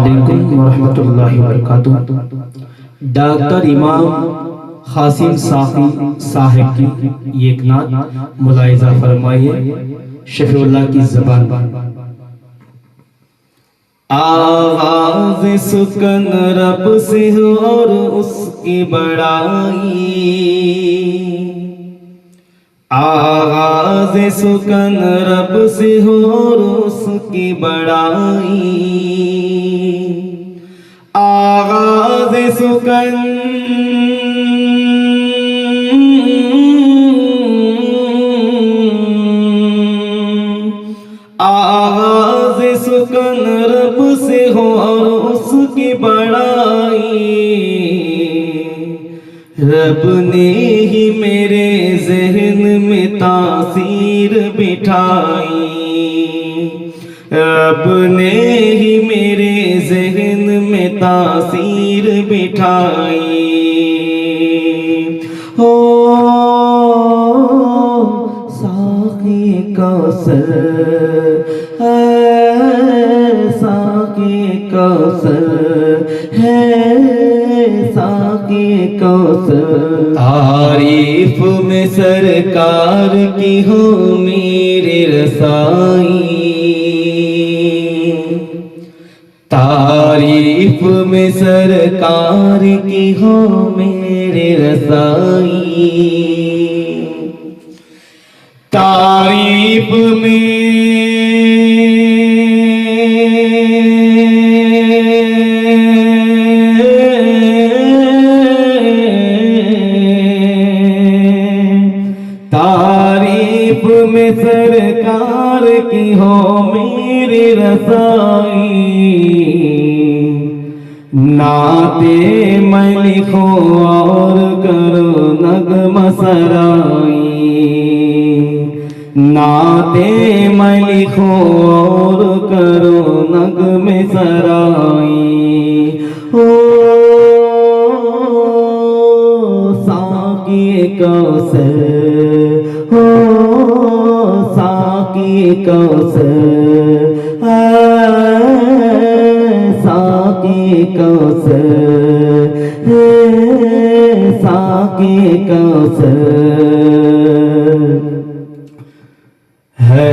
वालेकुम वरहमतुल्लाहि वबरकातुह। डॉक्टर इमाम कासिम साफी साहिब की एक नात मुलाहिजा फरमाइए शफीउल्लाह की ज़बान। आवाज़ सुकन रब से हो और उसकी बड़ाई, आवाज़ सुकन रब से हो और उसकी बड़ाई, आवाज़ सुकन आवाज़ सुकन रब से हो और उसकी बड़ाई, रब ने ही मेरे ज़हन में तासीर बिठाई, रब ने ही मेरे ज़हन में तासीर बिठाई। हो साक़ी कौसर है, साक़ी कौसर है, साक़ी कौसर। तारीफ में सरकार की हो मेरी रसाई, तारीफ में सरकार की हो मेरी रसाई, तारीफ में तारीफ में सरकार की हो मेरी रसाई, नाते मैं लिखो और करो नगमा सराई, नाते मैं लिखो और करो नगमे सराई। ओ साक़ी कौसर, हो साक़ी कौसर, साक़ी कौसर, साक़ी कौसर है।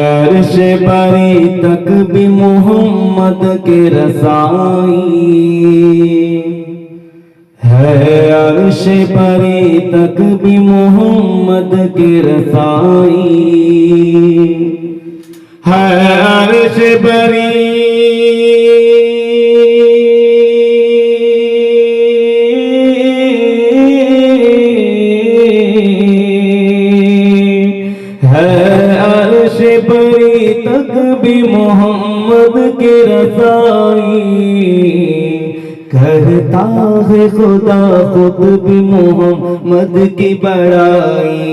अर्श बरी तक भी मोहम्मद के रसाई है, अर्श बरी तक भी मोहम्मद के रसाई है, अर्श बरी बरी तक भी मोहम्मद के रसाई, करता है खुदा खुद भी मोहम्मद की बड़ाई,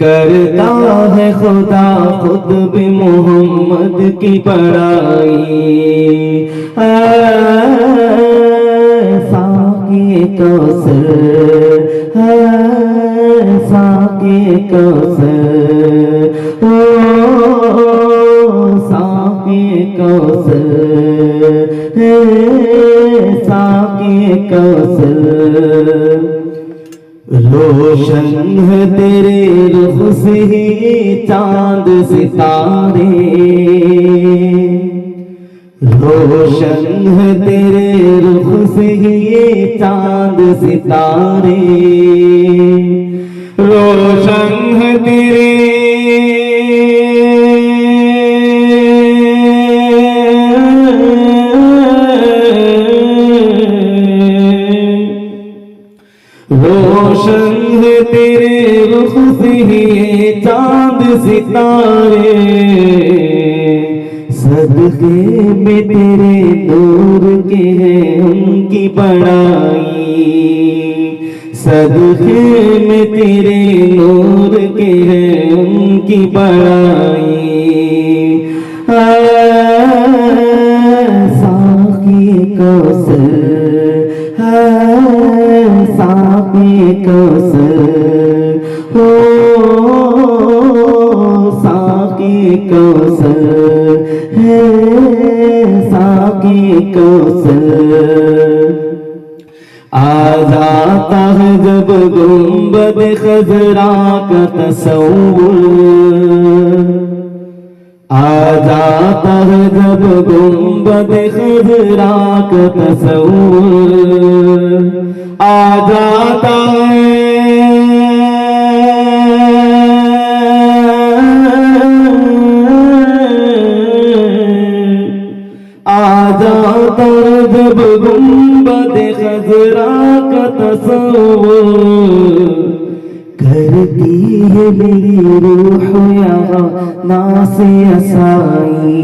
करता है खुदा खुद भी मोहम्मद की बड़ाई। साक़ी कौसर, साक़ी कौसर, साक़ी कौसर, साक़ी कौसर। रोशन है तेरे रुख से ही चांद सितारे, रोशन है तेरे रुख से ही ये चांद सितारे, रोशन है तेरे रोशन है तेरे रुख से ही चांद सितारे, सदक़े में तेरे नूर के हैं उनकी बड़ाई, सदक़े में तेरे नूर के हैं उनकी बड़ाई। साक़ी कौसर, साक़ी कौसर, हो साक़ी कौसर है, साकी कौसर। आ जाता है जब गुंबद खजरा का तसव्वुर, आ जाता है जब गुंबद खजरा का तसव्वुर, आ जाता है जब गुंबद खजरा का तसव्वुर, करती है मेरी रूह यहाँ नासिया साई,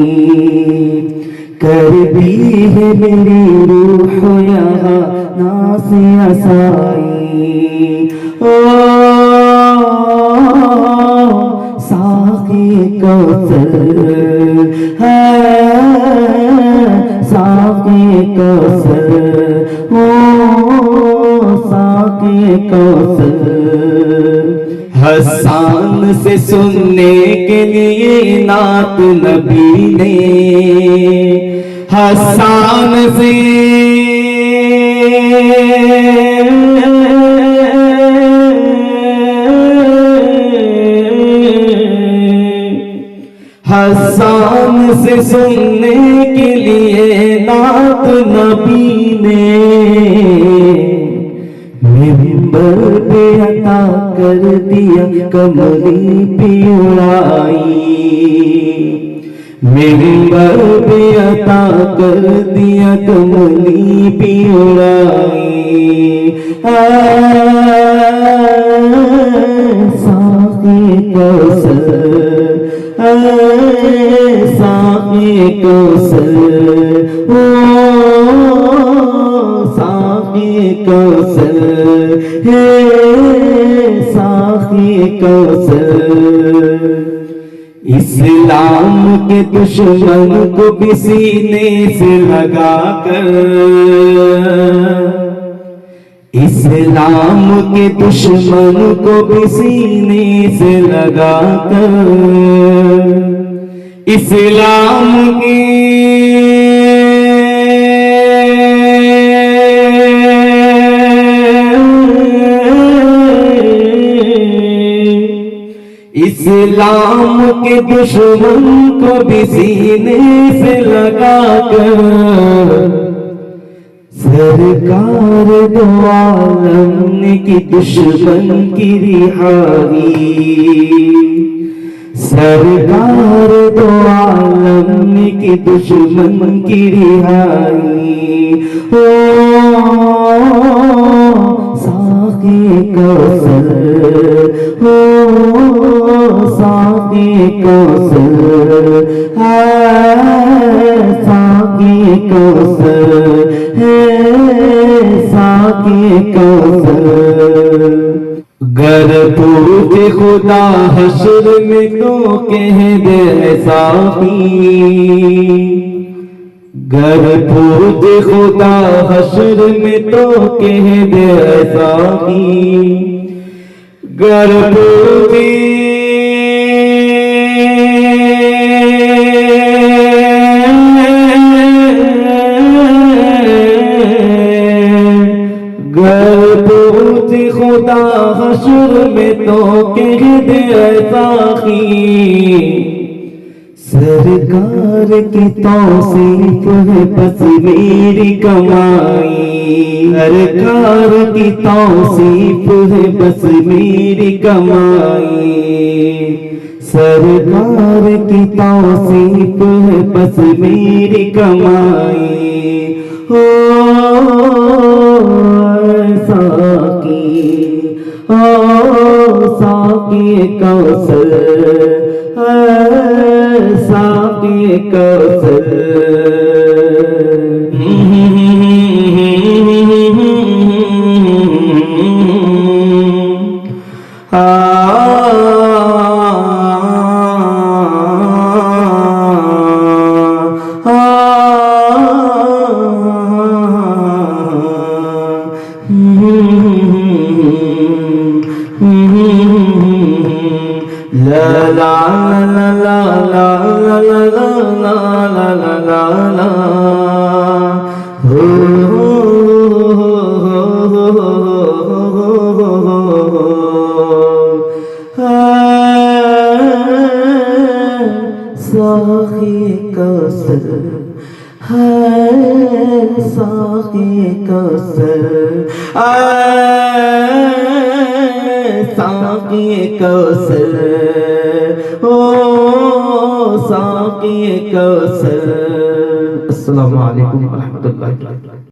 करती है मेरी रूह यहाँ नासिया साई। ओ साकी कौसर है, साकी कौसर, ओ साकी कौसर। हसन से सुनने के लिए नात नबी ने, हसन से हसन से सुनने के लिए नात नबी ने, मिंबर पे अता कर दिया कमली पिउड़ाई, मिंबर पे अता कर दिया कमली पिउड़ाई। साकी कौसर, साकी कौसर, ओ साकी कौसर, हे साकी कौसर। इस्लाम के दुश्मन को भी सीने से लगा कर, इस्लाम के दुश्मन को भी सीने से लगा कर, इस्लाम के इस्लाम के दुश्मन को भी सीने से लगा कर, सरकार दो आलम की दुश्मन की रिहाई, सरकार दो आलम की दुश्मन की रिहाई। ओ साकी कौसर, ओ साकी कौसर, साकी कौसर, साकी कौसर। गर पूछे खुदा हश्र में तो कह दे साकी, गर पूछे खुदा हश्र में तो कह दे साकी, गर पूछे खुदा हश्र में तो कह दे साकी, सरकार की तौसीफ है बस मेरी कमाई, सरकार की तौसीफ है बस मेरी कमाई, सरकार की तौसीफ है बस मेरी कमाई। हो साकी, ओ साकी कौसर, साकी Kausar. La la la la la la la la la la la la la हो साक़ी कौसर है, साक़ी कौसर साक़ी कौसर ओ साक़ी कौसर। अस्सलामु अलैकुम व रहमतुल्लाहि।